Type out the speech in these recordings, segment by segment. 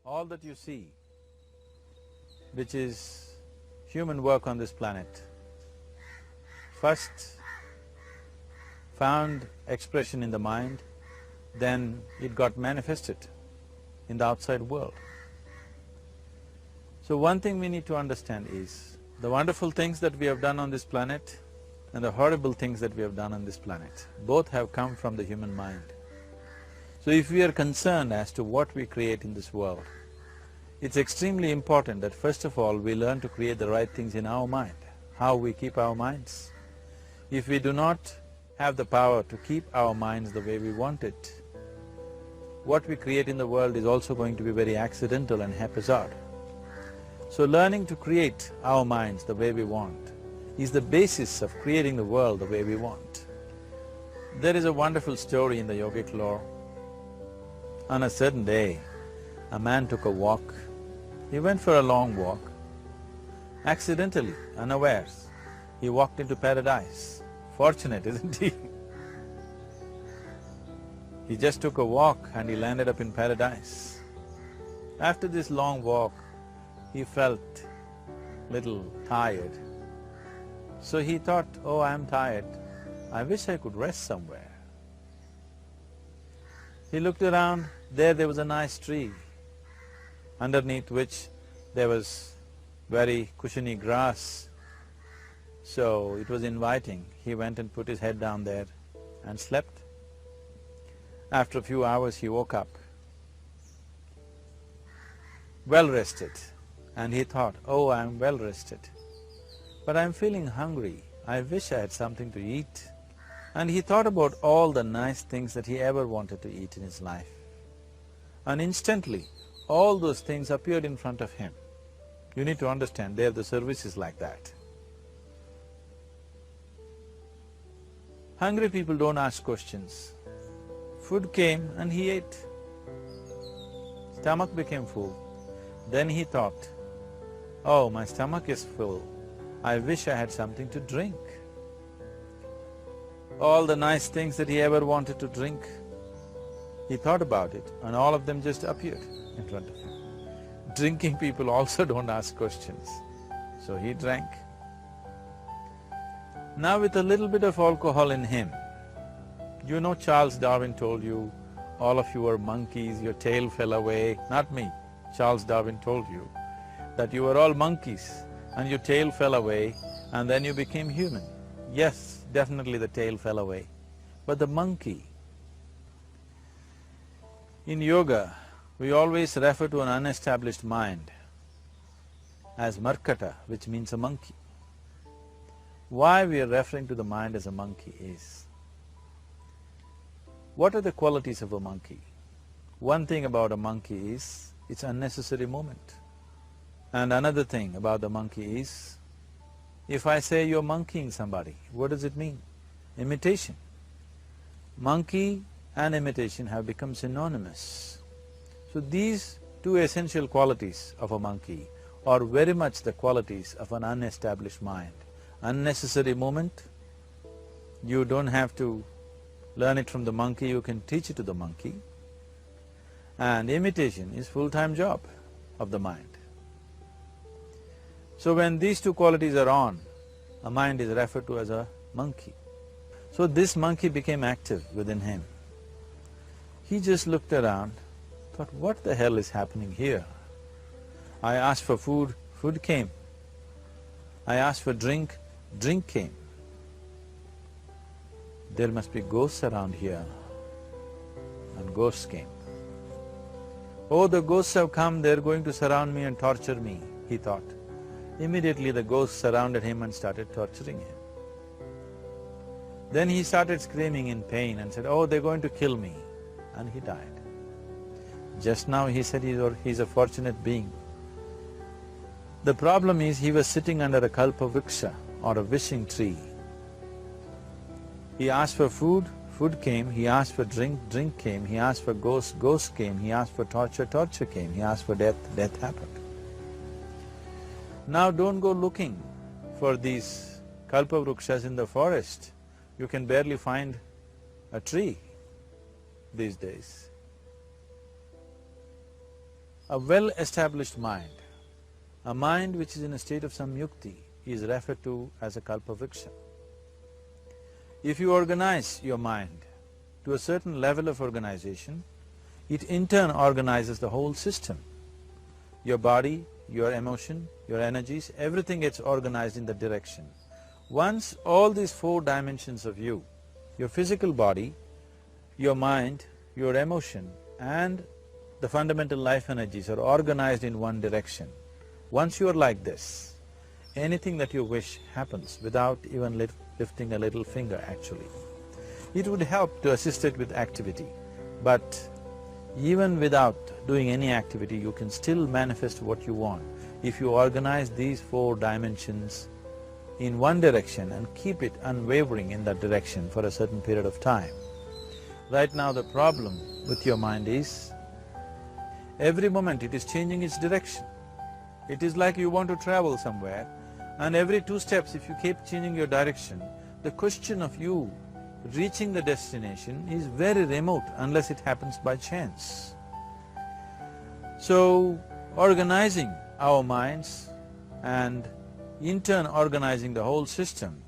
all that you see, which is human work on this planet, first found expression in the mind, then it got manifested in the outside world. So one thing we need to understand is, the wonderful things that we have done on this planet and the horrible things that we have done on this planet, both have come from the human mind. So if we are concerned as to what we create in this world, it's extremely important that first of all we learn to create the right things in our mind, how we keep our minds. If we do not have the power to keep our minds the way we want it, what we create in the world is also going to be very accidental and haphazard. So learning to create our minds the way we want is the basis of creating the world the way we want. There is a wonderful story in the yogic lore. On a certain day, a man took a walk. He went for a long walk. Accidentally, unawares, he walked into paradise. Fortunate, isn't he? He just took a walk and he landed up in paradise. After this long walk, he felt little tired. So he thought, oh, I'm tired, I wish I could rest somewhere. He looked around, there was a nice tree, underneath which there was very cushiony grass. So it was inviting. He went and put his head down there and slept. After a few hours he woke up, well rested, and he thought, oh, I'm well rested, but I'm feeling hungry, I wish I had something to eat. And he thought about all the nice things that he ever wanted to eat in his life. And instantly, all those things appeared in front of him. You need to understand, there the service is like that. Hungry people don't ask questions. Food came and he ate. Stomach became full. Then he thought, oh, my stomach is full, I wish I had something to drink. All the nice things that he ever wanted to drink, he thought about it and all of them just appeared in front of him. Drinking people also don't ask questions, so he drank. Now with a little bit of alcohol in him, you know Charles Darwin told you, all of you are monkeys, your tail fell away. Not me, Charles Darwin told you that you were all monkeys and your tail fell away and then you became human. Yes, definitely the tail fell away, but the monkey… In yoga, we always refer to an unestablished mind as markata, which means a monkey. Why we are referring to the mind as a monkey is, what are the qualities of a monkey? One thing about a monkey is, it's unnecessary movement. And another thing about the monkey is, if I say you're monkeying somebody, what does it mean? Imitation. Monkey and imitation have become synonymous. So these two essential qualities of a monkey are very much the qualities of an unestablished mind. Unnecessary movement, you don't have to learn it from the monkey, you can teach it to the monkey. And imitation is full-time job of the mind. So when these two qualities are on, a mind is referred to as a monkey. So this monkey became active within him. He just looked around, thought, what the hell is happening here? I asked for food, food came. I asked for drink, drink came. There must be ghosts around here, and ghosts came. Oh, the ghosts have come, they're going to surround me and torture me, he thought. Immediately the ghosts surrounded him and started torturing him. Then he started screaming in pain and said, oh, they're going to kill me, and he died. Just now he said he's a fortunate being. The problem is he was sitting under a kalpa vriksha or a wishing tree. He asked for food, food came. He asked for drink, drink came. He asked for ghost, ghost came. He asked for torture, torture came. He asked for death, death happened. Now don't go looking for these kalpa vrikshas in the forest. You can barely find a tree these days. A well-established mind, a mind which is in a state of samyukti, is referred to as a kalpavriksha. If you organize your mind to a certain level of organization, it in turn organizes the whole system. Your body, your emotion, your energies, everything gets organized in that direction. Once all these four dimensions of you, your physical body, your mind, your emotion and the fundamental life energies are organized in one direction, once you are like this, anything that you wish happens without even lifting a little finger actually. It would help to assist it with activity, but even without doing any activity, you can still manifest what you want if you organize these four dimensions in one direction and keep it unwavering in that direction for a certain period of time. Right now the problem with your mind is, every moment it is changing its direction. It is like you want to travel somewhere and every 2 steps if you keep changing your direction, the question of you reaching the destination is very remote unless it happens by chance. So, organizing our minds and in turn organizing the whole system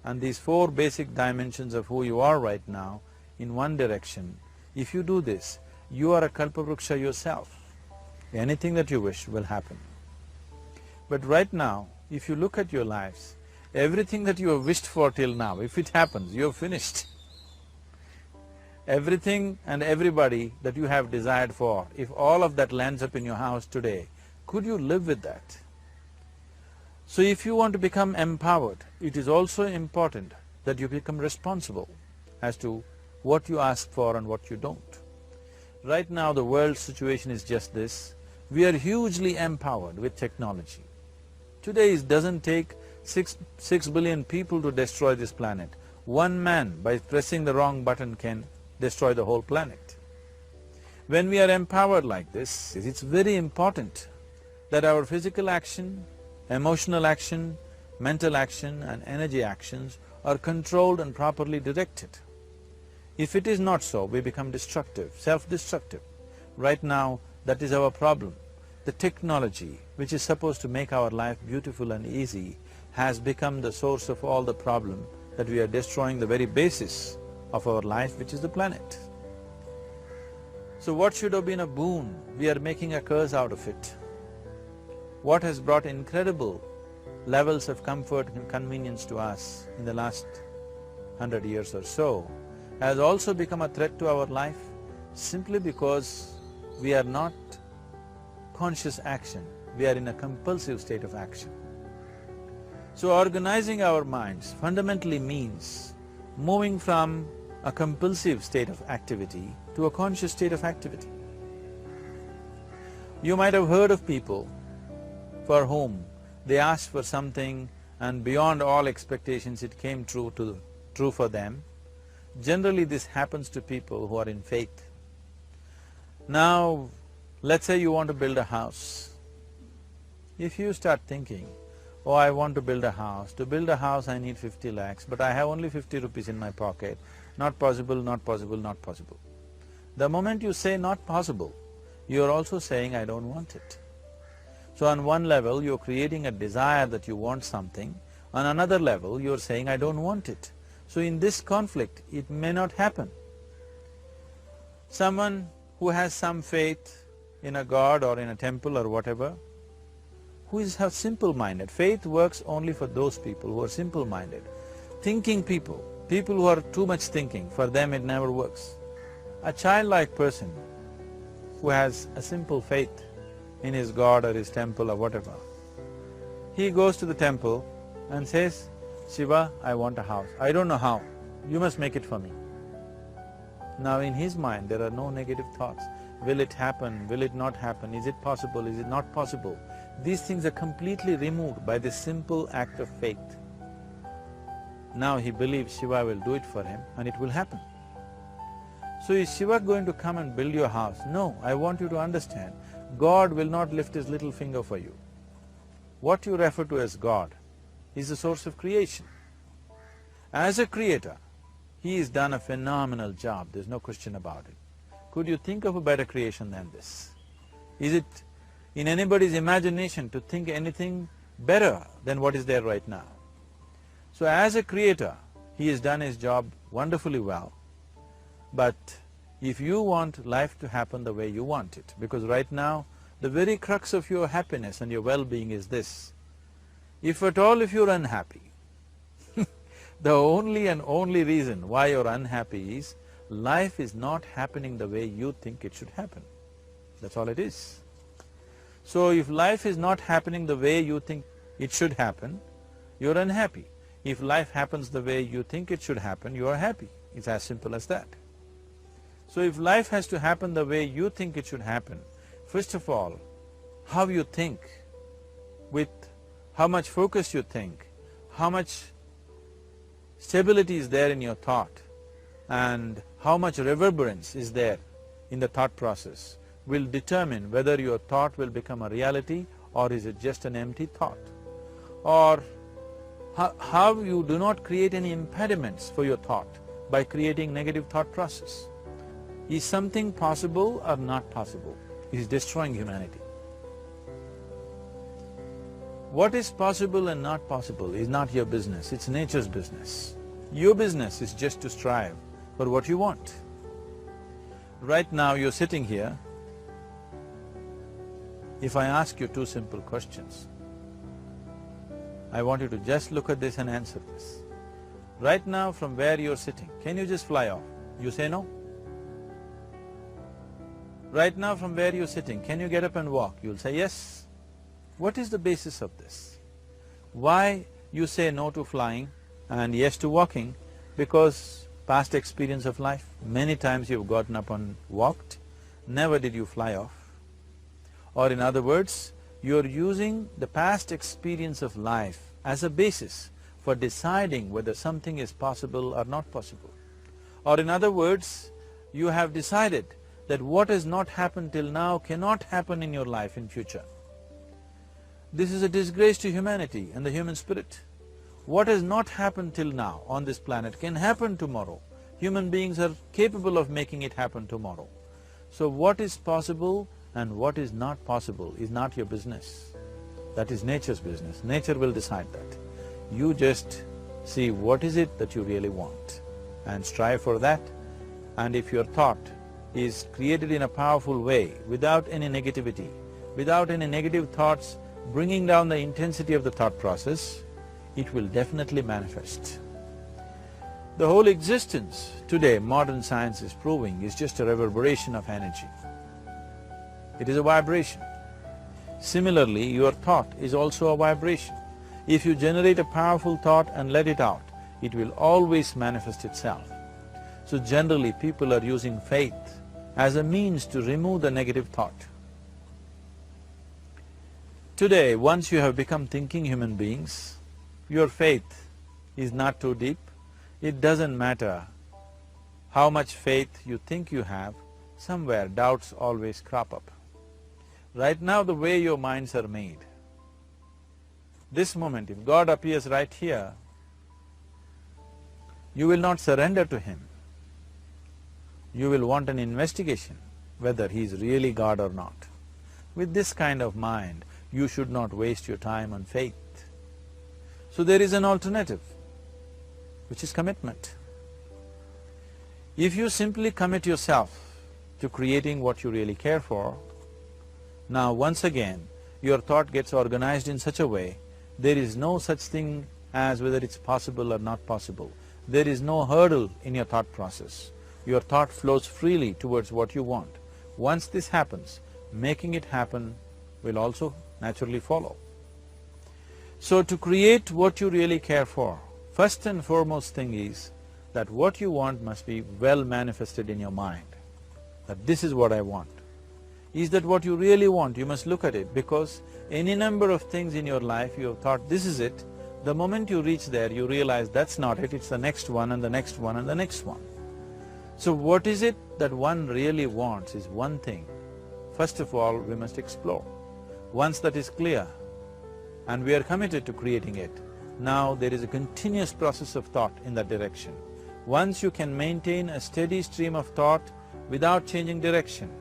and these 4 basic dimensions of who you are right now in one direction, if you do this, you are a kalpavruksha yourself. Anything that you wish will happen. But right now, if you look at your lives, everything that you have wished for till now, if it happens, you have finished. Everything and everybody that you have desired for, if all of that lands up in your house today, could you live with that? So if you want to become empowered, it is also important that you become responsible as to what you ask for and what you don't. Right now the world's situation is just this, we are hugely empowered with technology. Today it doesn't take six billion people to destroy this planet. One man by pressing the wrong button can destroy the whole planet. When we are empowered like this, it's very important that our physical action, emotional action, mental action and energy actions are controlled and properly directed. If it is not so, we become destructive, self-destructive. Right now, that is our problem. The technology, which is supposed to make our life beautiful and easy, has become the source of all the problem that we are destroying the very basis of our life, which is the planet. So what should have been a boon, we are making a curse out of it. What has brought incredible levels of comfort and convenience to us in the last 100 years or so has also become a threat to our life simply because we are not conscious action, we are in a compulsive state of action. So organizing our minds fundamentally means moving from a compulsive state of activity to a conscious state of activity. You might have heard of people for whom they asked for something and beyond all expectations it came true for them. Generally this happens to people who are in faith. Now, let's say you want to build a house. If you start thinking, oh, I want to build a house. To build a house I need 50 lakhs, but I have only 50 rupees in my pocket. Not possible, not possible, not possible. The moment you say not possible, you are also saying I don't want it. So on one level you're creating a desire that you want something, on another level you're saying I don't want it. So in this conflict, it may not happen. Someone who has some faith in a god or in a temple or whatever, who is simple-minded. Faith works only for those people who are simple-minded. Thinking people, people who are too much thinking, for them it never works. A childlike person who has a simple faith in his god or his temple or whatever, he goes to the temple and says, Shiva, I want a house. I don't know how, you must make it for me. Now in his mind there are no negative thoughts. Will it happen? Will it not happen? Is it possible? Is it not possible? These things are completely removed by this simple act of faith. Now he believes Shiva will do it for him and it will happen. So is Shiva going to come and build your house? No, I want you to understand, God will not lift his little finger for you. What you refer to as God is the source of creation. As a creator, he has done a phenomenal job, there's no question about it. Could you think of a better creation than this? Is it in anybody's imagination to think anything better than what is there right now? So as a creator, he has done his job wonderfully well, but if you want life to happen the way you want it, because right now the very crux of your happiness and your well-being is this: if at all if you're unhappy, the only and only reason why you're unhappy is life is not happening the way you think it should happen. That's all it is. So if life is not happening the way you think it should happen, you're unhappy. If life happens the way you think it should happen, you are happy. It's as simple as that. So if life has to happen the way you think it should happen, first of all, how you think, with how much focus you think, how much stability is there in your thought, and how much reverberance is there in the thought process will determine whether your thought will become a reality or is it just an empty thought. Or how you do not create any impediments for your thought by creating negative thought process. Is something possible or not possible? It is destroying humanity. What is possible and not possible is not your business, it's nature's business. Your business is just to strive for what you want. Right now you're sitting here. If I ask you two simple questions, I want you to just look at this and answer this. Right now from where you're sitting, can you just fly off? You say no? Right now from where you're sitting, can you get up and walk? You'll say yes. What is the basis of this? Why you say no to flying and yes to walking? Because past experience of life, many times you've gotten up and walked, never did you fly off. Or in other words, you're using the past experience of life as a basis for deciding whether something is possible or not possible. Or in other words, you have decided that what has not happened till now cannot happen in your life in future. This is a disgrace to humanity and the human spirit. What has not happened till now on this planet can happen tomorrow. Human beings are capable of making it happen tomorrow. So what is possible and what is not possible is not your business. That is nature's business. Nature will decide that. You just see what is it that you really want and strive for that. And if your thought is created in a powerful way, without any negativity, without any negative thoughts bringing down the intensity of the thought process, it will definitely manifest. The whole existence today, modern science is proving, is just a reverberation of energy. It is a vibration. Similarly, your thought is also a vibration. If you generate a powerful thought and let it out, it will always manifest itself. So generally, people are using faith as a means to remove the negative thought. Today, once you have become thinking human beings, your faith is not too deep. It doesn't matter how much faith you think you have, somewhere doubts always crop up. Right now, the way your minds are made, this moment, if God appears right here, you will not surrender to Him. You will want an investigation whether He is really God or not. With this kind of mind, you should not waste your time on faith. So there is an alternative, which is commitment. If you simply commit yourself to creating what you really care for, now once again, your thought gets organized in such a way, there is no such thing as whether it's possible or not possible. There is no hurdle in your thought process. Your thought flows freely towards what you want. Once this happens, making it happen will also naturally follow. So to create what you really care for, first and foremost thing is that what you want must be well manifested in your mind, that this is what I want. Is that what you really want? You must look at it, because any number of things in your life you have thought, this is it. The moment you reach there, you realize that's not it, it's the next one and the next one and the next one. So what is it that one really wants is one thing. First of all, we must explore. Once that is clear, and we are committed to creating it, now there is a continuous process of thought in that direction. Once you can maintain a steady stream of thought without changing direction,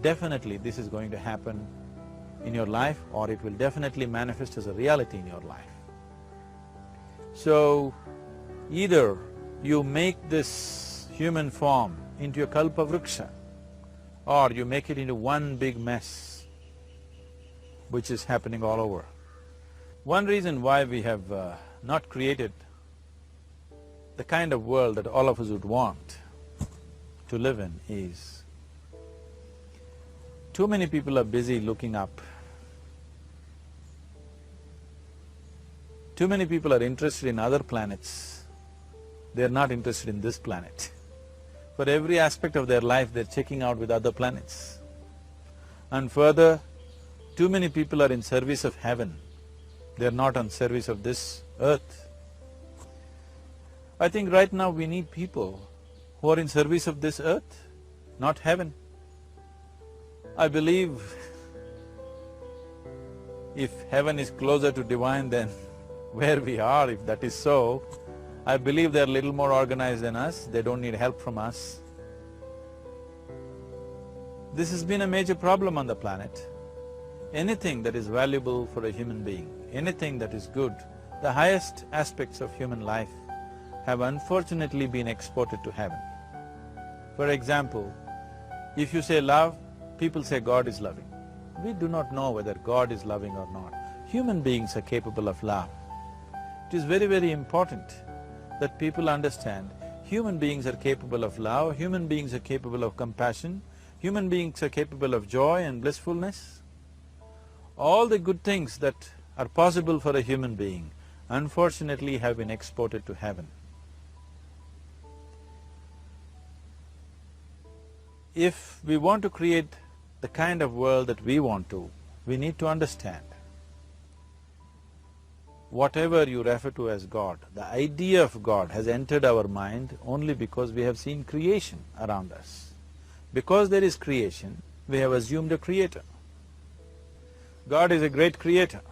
definitely this is going to happen in your life, or it will definitely manifest as a reality in your life. So, either you make this human form into a kalpa vriksha, or you make it into one big mess, which is happening all over. One reason why we have not created the kind of world that all of us would want to live in is, too many people are busy looking up. Too many people are interested in other planets, they're not interested in this planet. For every aspect of their life, they're checking out with other planets. And further, too many people are in service of heaven, they're not on service of this earth. I think right now we need people who are in service of this earth, not heaven. I believe if heaven is closer to divine than where we are, if that is so, I believe they're a little more organized than us, they don't need help from us. This has been a major problem on the planet. Anything that is valuable for a human being, anything that is good, the highest aspects of human life have unfortunately been exported to heaven. For example, if you say love, people say God is loving. We do not know whether God is loving or not. Human beings are capable of love. It is very, very important that people understand human beings are capable of love, human beings are capable of compassion, human beings are capable of joy and blissfulness. All the good things that are possible for a human being, unfortunately have been exported to heaven. If we want to create the kind of world that we want to, we need to understand whatever you refer to as God, the idea of God has entered our mind only because we have seen creation around us. Because there is creation, we have assumed a creator. God is a great creator.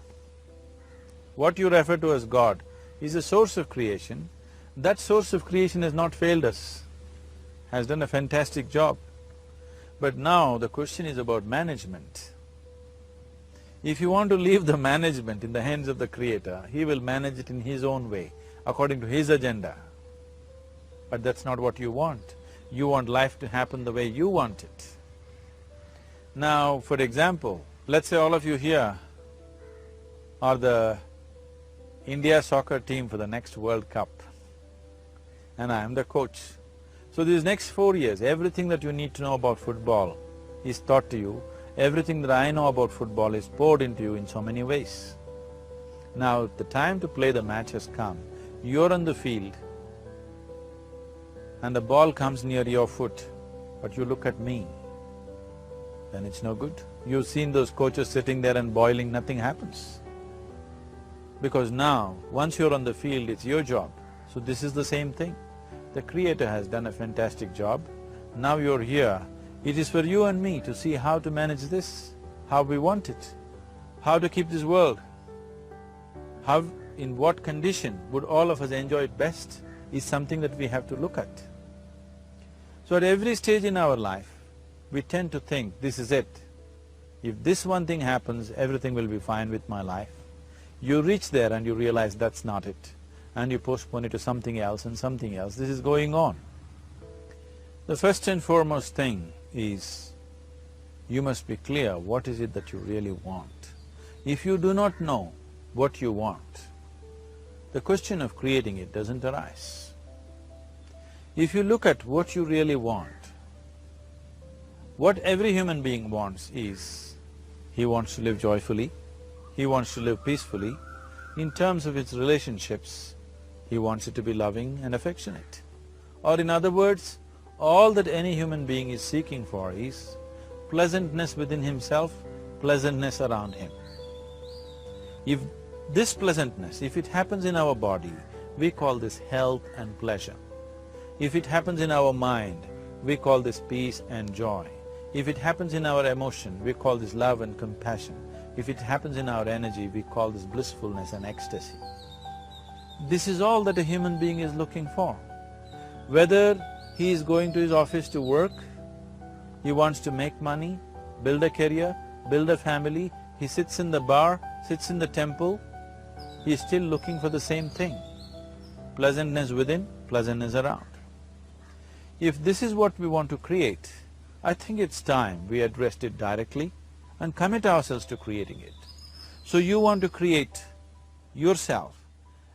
What you refer to as God is a source of creation. That source of creation has not failed us, has done a fantastic job. But now the question is about management. If you want to leave the management in the hands of the Creator, He will manage it in His own way, according to His agenda. But that's not what you want. You want life to happen the way you want it. Now, for example, let's say all of you here are the India soccer team for the next World Cup, and I am the coach. So these next 4 years, everything that you need to know about football is taught to you. Everything that I know about football is poured into you in so many ways. Now, the time to play the match has come. You're on the field and the ball comes near your foot, but you look at me, then it's no good. You've seen those coaches sitting there and boiling, nothing happens. Because now, once you're on the field, it's your job. So this is the same thing. The Creator has done a fantastic job. Now you're here. It is for you and me to see how to manage this, how we want it, how to keep this world, how, in what condition would all of us enjoy it best is something that we have to look at. So at every stage in our life, we tend to think, this is it. If this one thing happens, everything will be fine with my life. You reach there and you realize that's not it, and you postpone it to something else and something else. This is going on. The first and foremost thing is, you must be clear what is it that you really want. If you do not know what you want, the question of creating it doesn't arise. If you look at what you really want, what every human being wants is, he wants to live joyfully, he wants to live peacefully. In terms of its relationships, he wants it to be loving and affectionate. Or in other words, all that any human being is seeking for is pleasantness within himself, pleasantness around him. If this pleasantness, if it happens in our body, we call this health and pleasure. If it happens in our mind, we call this peace and joy. If it happens in our emotion, we call this love and compassion. If it happens in our energy, we call this blissfulness and ecstasy. This is all that a human being is looking for. Whether he is going to his office to work, he wants to make money, build a career, build a family, he sits in the bar, sits in the temple, he is still looking for the same thing. Pleasantness within, pleasantness around. If this is what we want to create, I think it's time we addressed it directly and commit ourselves to creating it. So you want to create yourself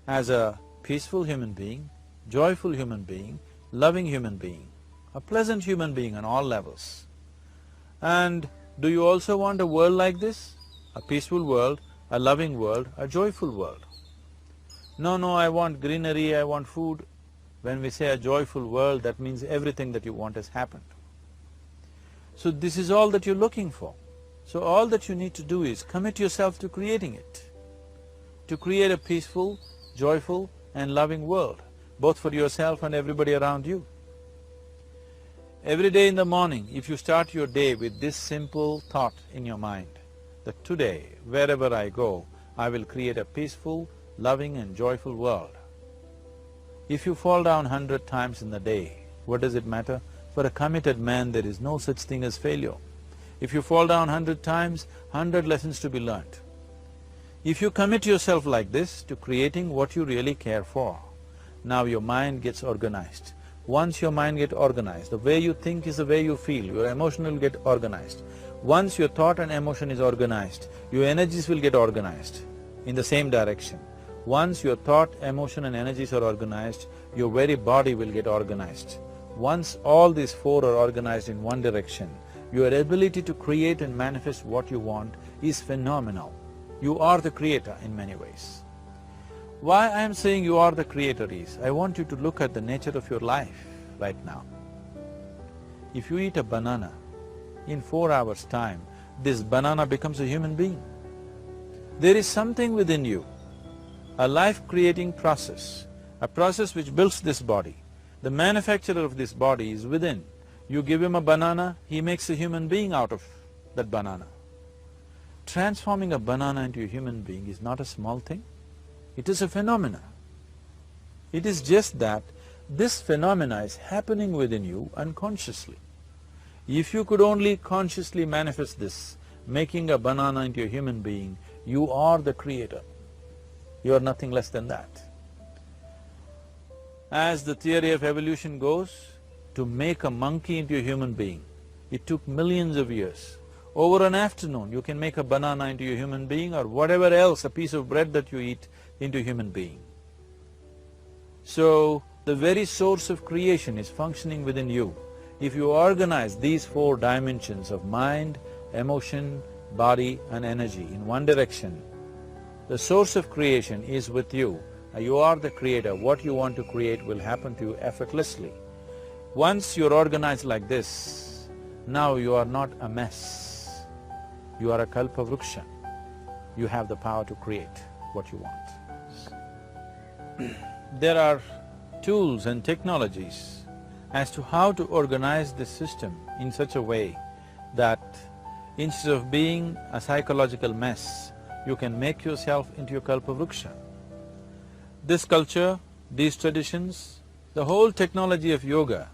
as a peaceful human being, joyful human being, loving human being, a pleasant human being on all levels. And do you also want a world like this? A peaceful world, a loving world, a joyful world? No, I want greenery, I want food. When we say a joyful world, that means everything that you want has happened. So this is all that you're looking for. So all that you need to do is commit yourself to creating it, to create a peaceful, joyful and loving world, both for yourself and everybody around you. Every day in the morning, if you start your day with this simple thought in your mind, that today, wherever I go, I will create a peaceful, loving and joyful world. If you fall down 100 times in the day, what does it matter? For a committed man, there is no such thing as failure. If you fall down 100 times, 100 lessons to be learnt. If you commit yourself like this to creating what you really care for, now your mind gets organized. Once your mind gets organized, the way you think is the way you feel, your emotion will get organized. Once your thought and emotion is organized, your energies will get organized in the same direction. Once your thought, emotion and energies are organized, your very body will get organized. Once all these four are organized in one direction, your ability to create and manifest what you want is phenomenal. You are the creator in many ways. Why I am saying you are the creator is, I want you to look at the nature of your life right now. If you eat a banana, in 4 hours' time, this banana becomes a human being. There is something within you, a life-creating process, a process which builds this body. The manufacturer of this body is within. You give him a banana, he makes a human being out of that banana. Transforming a banana into a human being is not a small thing. It is a phenomena. It is just that this phenomena is happening within you unconsciously. If you could only consciously manifest this, making a banana into a human being, you are the creator. You are nothing less than that. As the theory of evolution goes, to make a monkey into a human being, it took millions of years. Over an afternoon, you can make a banana into a human being or whatever else, a piece of bread that you eat, into a human being. So, the very source of creation is functioning within you. If you organize these 4 dimensions of mind, emotion, body and energy in one direction, the source of creation is with you. You are the creator. What you want to create will happen to you effortlessly. Once you're organized like this, now you are not a mess. You are a kalpavruksha. You have the power to create what you want. There are tools and technologies as to how to organize this system in such a way that instead of being a psychological mess, you can make yourself into a kalpavruksha. This culture, these traditions, the whole technology of yoga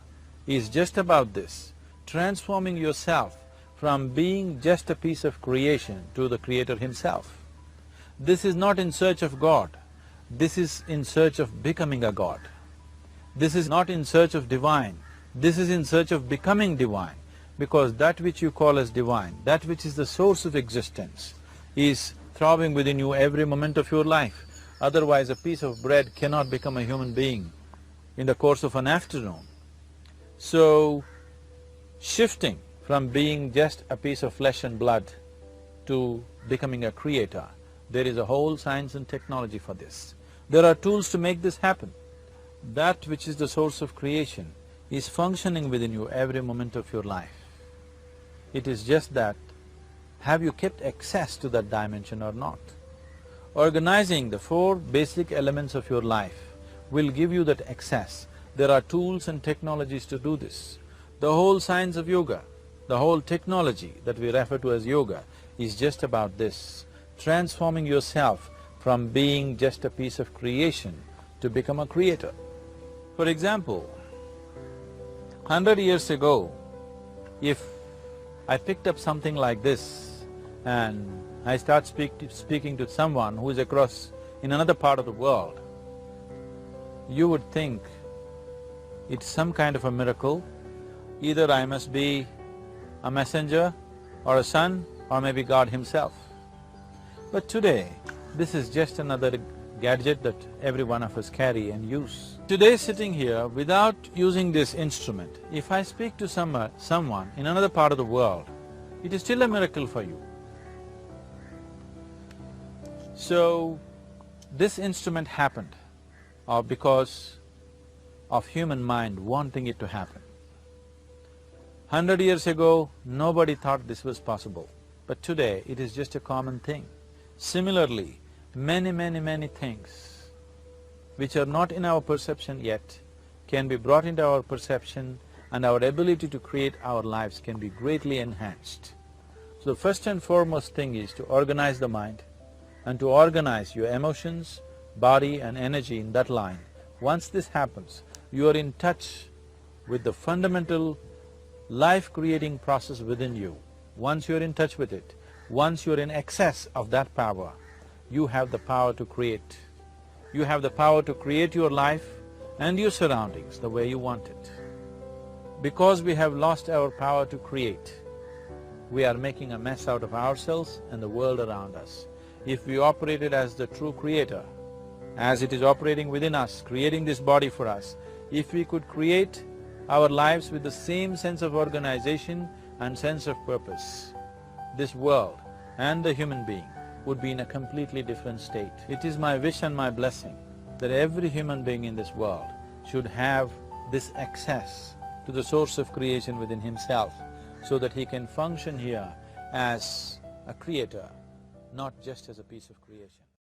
is just about this, transforming yourself from being just a piece of creation to the creator himself. This is not in search of God, this is in search of becoming a God. This is not in search of divine, this is in search of becoming divine, because that which you call as divine, that which is the source of existence, is throbbing within you every moment of your life. Otherwise, a piece of bread cannot become a human being in the course of an afternoon. So, shifting from being just a piece of flesh and blood to becoming a creator, there is a whole science and technology for this. There are tools to make this happen. That which is the source of creation is functioning within you every moment of your life. It is just that, have you kept access to that dimension or not? Organizing the 4 basic elements of your life will give you that access. There are tools and technologies to do this. The whole science of yoga, the whole technology that we refer to as yoga is just about this, transforming yourself from being just a piece of creation to become a creator. For example, 100 years ago, if I picked up something like this and I start speaking to someone who is across in another part of the world, you would think it's some kind of a miracle. Either I must be a messenger or a son or maybe God himself. But today, this is just another gadget that every one of us carry and use. Today sitting here, without using this instrument, if I speak to someone in another part of the world, it is still a miracle for you. So, this instrument happened because of human mind wanting it to happen. 100 years ago, nobody thought this was possible, but today it is just a common thing. Similarly, many things which are not in our perception yet can be brought into our perception, and our ability to create our lives can be greatly enhanced. So the first and foremost thing is to organize the mind and to organize your emotions, body and energy in that line. Once this happens, you are in touch with the fundamental life-creating process within you. Once you're in touch with it, once you're in excess of that power, you have the power to create. You have the power to create your life and your surroundings the way you want it. Because we have lost our power to create, we are making a mess out of ourselves and the world around us. If we operated as the true creator, as it is operating within us, creating this body for us, if we could create our lives with the same sense of organization and sense of purpose, this world and the human being would be in a completely different state. It is my wish and my blessing that every human being in this world should have this access to the source of creation within himself, so that he can function here as a creator, not just as a piece of creation.